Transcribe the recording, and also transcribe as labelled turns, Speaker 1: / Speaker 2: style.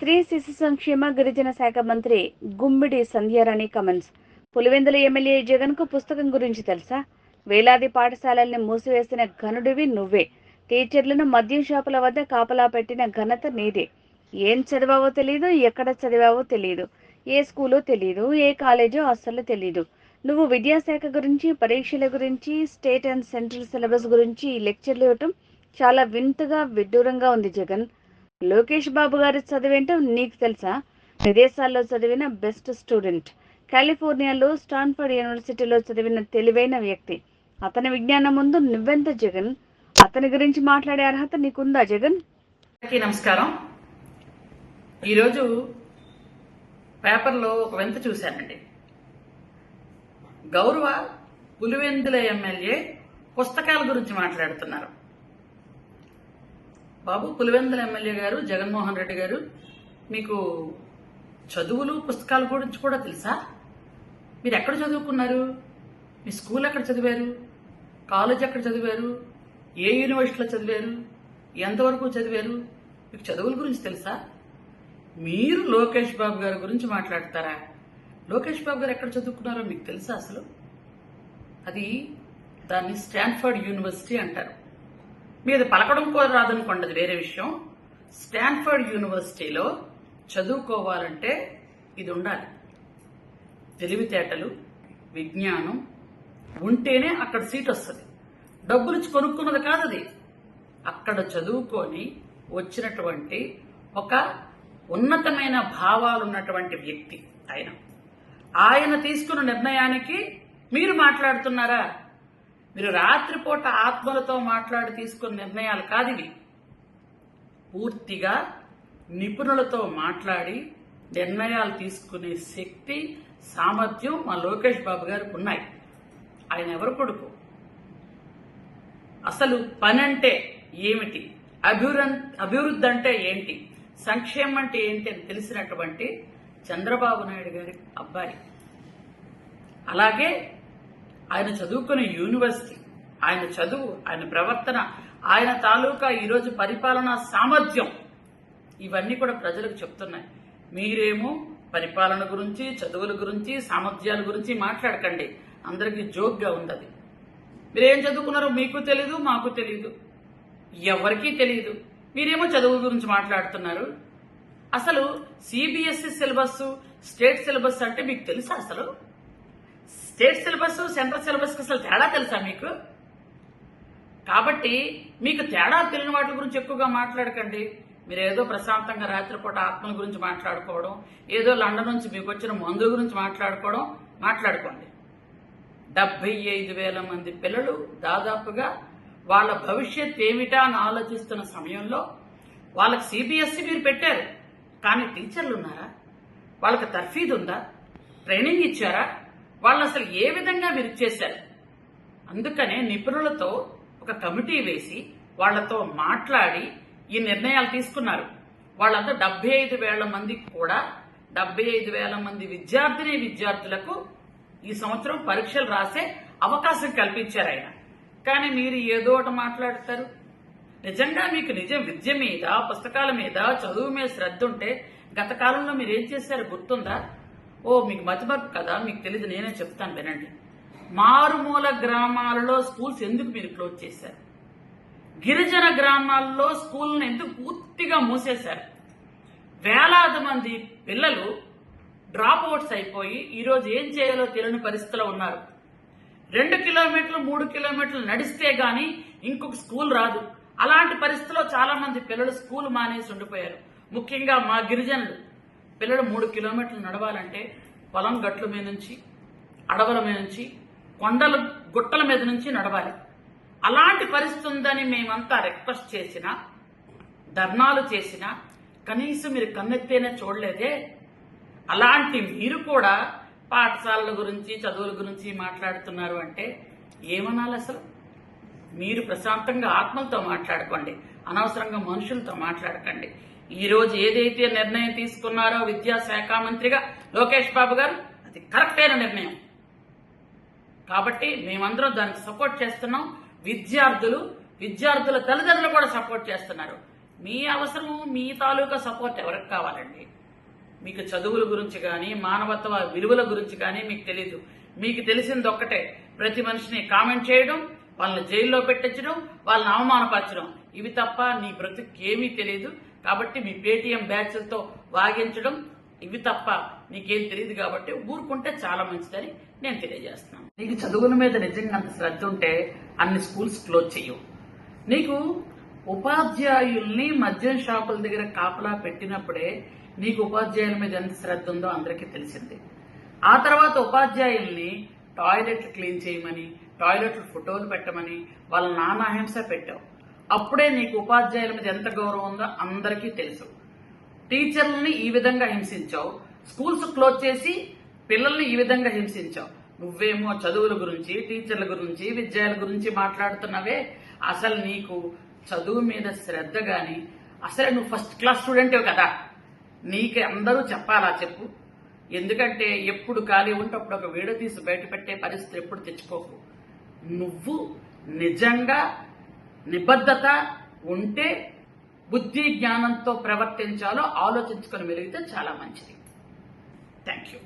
Speaker 1: స్త్రీ శిశు సంక్షేమ గిరిజన శాఖ మంత్రి గుమ్మిడి సంధ్యారాణి కమెంట్స్. పులివెందుల ఎమ్మెల్యే జగన్ కు పుస్తకం గురించి తెలుసా? వేలాది పాఠశాలల్ని మూసివేసిన ఘనుడివి నువ్వే. టీచర్లను మద్యం షాపుల వద్ద కాపలా పెట్టిన ఘనత నీదే. ఏం చదివావో తెలీదు, ఎక్కడ చదివావో తెలీదు, ఏ స్కూలో తెలీదు, ఏ కాలేజో అస్సలు తెలీదు. నువ్వు విద్యాశాఖ గురించి, పరీక్షల గురించి, స్టేట్ అండ్ సెంట్రల్ సిలబస్ గురించి లెక్చర్లు ఇవ్వటం చాలా వింతగా విడ్డూరంగా ఉంది జగన్. లోకేష్ బాబు గారి చదివేంటో నీకు తెలుసా? విదేశాల్లో చదివిన బెస్ట్ స్టూడెంట్, కాలిఫోర్నియాలో స్టాన్ఫర్డ్ యూనివర్సిటీలో చదివిన తెలివైన వ్యక్తి. అతని విజ్ఞానం ముందు నువ్వెంత జగన్? అతని గురించి మాట్లాడే అర్హత నీకుందా జగన్?
Speaker 2: నమస్కారం. ఈరోజు పేపర్లో ఒక వింత చూశానండి. గౌరవ పులివెందుల ఎమ్మెల్యే పుస్తకాల గురించి మాట్లాడుతున్నారు. బాబు, పులివెందుల ఎమ్మెల్యే గారు జగన్మోహన్ రెడ్డి గారు, మీకు చదువులు పుస్తకాల గురించి కూడా తెలుసా? మీరు ఎక్కడ చదువుకున్నారు? మీ స్కూల్ ఎక్కడ చదివారు? కాలేజ్ ఎక్కడ చదివారు? ఏ యూనివర్సిటీలో చదివారు? ఎంతవరకు చదివారు? మీకు చదువుల గురించి తెలుసా? మీరు లోకేష్ బాబు గారి గురించి మాట్లాడతారా? లోకేష్ బాబు గారు ఎక్కడ చదువుకున్నారో మీకు తెలుసా అసలు? దాన్ని స్టాన్ఫర్డ్ యూనివర్సిటీ అంటారు. మీరు పలకడం కూడా రాదనుకోండి, అది వేరే విషయం. స్టాన్ఫర్డ్ యూనివర్సిటీలో చదువుకోవాలంటే ఇది ఉండాలి. తెలివితేటలు, విజ్ఞానం ఉంటేనే అక్కడ సీట్ వస్తుంది. డబ్బులు ఇచ్చి కొనుక్కున్నది కాదు అది. అక్కడ చదువుకొని వచ్చినటువంటి ఒక ఉన్నతమైన భావాలు ఉన్నటువంటి వ్యక్తి ఆయన తీసుకున్న నిర్ణయానికి మీరు మాట్లాడుతున్నారా? మీరు రాత్రిపూట ఆత్మలతో మాట్లాడి తీసుకున్న నిర్ణయాలు కాదు ఇవి. పూర్తిగా నిపుణులతో మాట్లాడి నిర్ణయాలు తీసుకునే శక్తి, సామర్థ్యం మా లోకేష్ బాబు గారికి ఉన్నాయి. ఆయన ఎవరు కొడుకు? అసలు పని అంటే ఏమిటి, అభివృద్ధి అంటే ఏంటి, సంక్షేమం అంటే ఏంటి అని తెలిసినటువంటి చంద్రబాబు నాయుడు గారి అబ్బాయి. అలాగే ఆయన చదువుకునే యూనివర్సిటీ, ఆయన చదువు, ఆయన ప్రవర్తన, ఆయన తాలూకా ఈరోజు పరిపాలనా సామర్థ్యం, ఇవన్నీ కూడా ప్రజలకు చెప్తున్నాయి. మీరేమో పరిపాలన గురించి, చదువుల గురించి, సామర్థ్యాల గురించి మాట్లాడకండి. అందరికీ జోక్గా ఉంది. మీరేం చదువుకున్నారో మీకు తెలీదు, మాకు తెలీదు, ఎవరికీ తెలీదు. మీరేమో చదువుల గురించి మాట్లాడుతున్నారు. అసలు సిబిఎస్ఈ సిలబస్, స్టేట్ సిలబస్ అంటే మీకు తెలుసా? అసలు స్టేట్ సిలబస్, సెంట్రల్ సిలబస్ అసలు తేడా తెలుసా మీకు? కాబట్టి మీకు తేడా తెలియని వాటి గురించి ఎక్కువగా మాట్లాడకండి. మీరు ఏదో ప్రశాంతంగా రాత్రిపూట ఆత్మల గురించి మాట్లాడుకోవడం, ఏదో లండన్ నుంచి మీకు వచ్చిన మందుల గురించి మాట్లాడుకోండి. 75,000 మంది పిల్లలు దాదాపుగా వాళ్ళ భవిష్యత్ ఏమిటా అని ఆలోచిస్తున్న సమయంలో వాళ్ళకి సిబిఎస్ఈ మీరు పెట్టారు. కానీ టీచర్లు ఉన్నారా? వాళ్ళకి తర్ఫీదు ఉందా? ట్రైనింగ్ ఇచ్చారా? వాళ్ళు అసలు ఏ విధంగా మీరు ఇచ్చేశారు? అందుకనే నిపుణులతో ఒక కమిటీ వేసి వాళ్లతో మాట్లాడి ఈ నిర్ణయాలు తీసుకున్నారు. వాళ్ళంతా 75,000 మందికి కూడా 75,000 మంది విద్యార్థులకు ఈ సంవత్సరం పరీక్షలు రాసే అవకాశం కల్పించారు ఆయన. కానీ మీరు ఏదో ఒకటి మాట్లాడతారు. నిజంగా మీకు విద్య మీద, పుస్తకాల మీద, చదువు మీద శ్రద్ధ ఉంటే గత కాలంలో మీరు ఏం చేశారు గుర్తుందా? మీకు మతిమరుపు కదా, మీకు తెలియదు, నేనే చెప్తాను వినండి. మారుమూల గ్రామాలలో స్కూల్స్ ఎందుకు మీరు క్లోజ్ చేశారు? గిరిజన గ్రామాల్లో స్కూల్ని ఎందుకు పూర్తిగా మూసేశారు? వేలాది మంది పిల్లలు డ్రాప్ అవుట్స్ అయిపోయి ఈరోజు ఏం చేయాలో తెలియని పరిస్థితిలో ఉన్నారు. 2 కిలోమీటర్లు 3 కిలోమీటర్లు నడిస్తే గాని ఇంకొక స్కూల్ రాదు. అలాంటి పరిస్థితిలో చాలా మంది పిల్లలు స్కూల్ మానేసి ఉండిపోయారు. ముఖ్యంగా మా గిరిజనులు పిల్లలు 3 కిలోమీటర్లు నడవాలంటే పొలం గట్ల మీద నుంచి, అడవుల మీద నుంచి, కొండల గుట్టల మీద నుంచి నడవాలి. అలాంటి పరిస్థితి ఉందని మేమంతా రిక్వెస్ట్ చేసినా, ధర్నాలు చేసినా కనీసం మీరు కన్నెత్తేనే చూడలేదే. అలాంటి మీరు కూడా పాఠశాలల గురించి, చదువుల గురించి మాట్లాడుతున్నారు అంటే ఏమనాలి అసలు? మీరు ప్రశాంతంగా ఆత్మలతో మాట్లాడుకోండి, అనవసరంగా మనుషులతో మాట్లాడకండి. ఈ రోజు ఏదైతే నిర్ణయం తీసుకున్నారో విద్యాశాఖ మంత్రిగా లోకేష్ బాబు గారు, అది కరెక్ట్ అయిన నిర్ణయం. కాబట్టి మేమందరం దానికి సపోర్ట్ చేస్తున్నాం. విద్యార్థుల తల్లిదండ్రులు కూడా సపోర్ట్ చేస్తున్నారు. మీ అవసరం, మీ తాలూకా సపోర్ట్ ఎవరికి కావాలండి? మీకు చదువుల గురించి కానీ, మానవత్వ విలువల గురించి కానీ మీకు తెలీదు. మీకు తెలిసింది ఒక్కటే, ప్రతి మనిషిని కామెంట్ చేయడం, వాళ్ళని జైల్లో పెట్టించడం, వాళ్ళని అవమానపరచడం. ఇవి తప్ప నీ బ్రతుకేమీ తెలియదు. కాబట్టి మీ పేటీఎం బ్యాచ్లతో వాగించడం, ఇవి తప్ప నీకేం తెలియదు. కాబట్టి ఊరుకుంటే చాలా మంచిదని నేను తెలియజేస్తున్నాను. నీకు చదువుల మీద నిజంగా అంత శ్రద్ధ ఉంటే అన్ని స్కూల్స్ క్లోజ్ చేయవు. నీకు ఉపాధ్యాయుల్ని మద్యం షాపుల దగ్గర కాపలా పెట్టినప్పుడే నీకు ఉపాధ్యాయుల మీద ఎంత శ్రద్ధ ఉందో అందరికీ తెలిసింది. ఆ తర్వాత ఉపాధ్యాయుల్ని టాయిలెట్లు క్లీన్ చేయమని, టాయిలెట్లు ఫోటోలు పెట్టమని వాళ్ళ నానాహింస పెట్టావు. అప్పుడే నీకు ఉపాధ్యాయుల మీద ఎంత గౌరవం ఉందో అందరికీ తెలుసు. టీచర్లని ఈ విధంగా హింసించావు, స్కూల్స్ క్లోజ్ చేసి పిల్లల్ని ఈ విధంగా హింసించావు. నువ్వేమో చదువుల గురించి, టీచర్ల గురించి, విద్యార్థుల గురించి మాట్లాడుతున్నావే. అసలు నీకు చదువు మీద శ్రద్ధ గాని, అసలు నువ్వు ఫస్ట్ క్లాస్ స్టూడెంటే కదా, నీకు అందరూ చెప్పాలా చెప్పు. ఎందుకంటే ఎప్పుడు ఖాళీ ఉంటే అప్పుడు ఒక వీడియో తీసి బయట పెట్టే పరిస్థితి ఎప్పుడు తెచ్చుకోకు. నువ్వు నిజంగా నిబద్ధత ఉంటే బుద్ధి జ్ఞానంతో ప్రవర్తించాలో ఆలోచించుకొని వెలిగితే చాలా మంచిది. Thank you.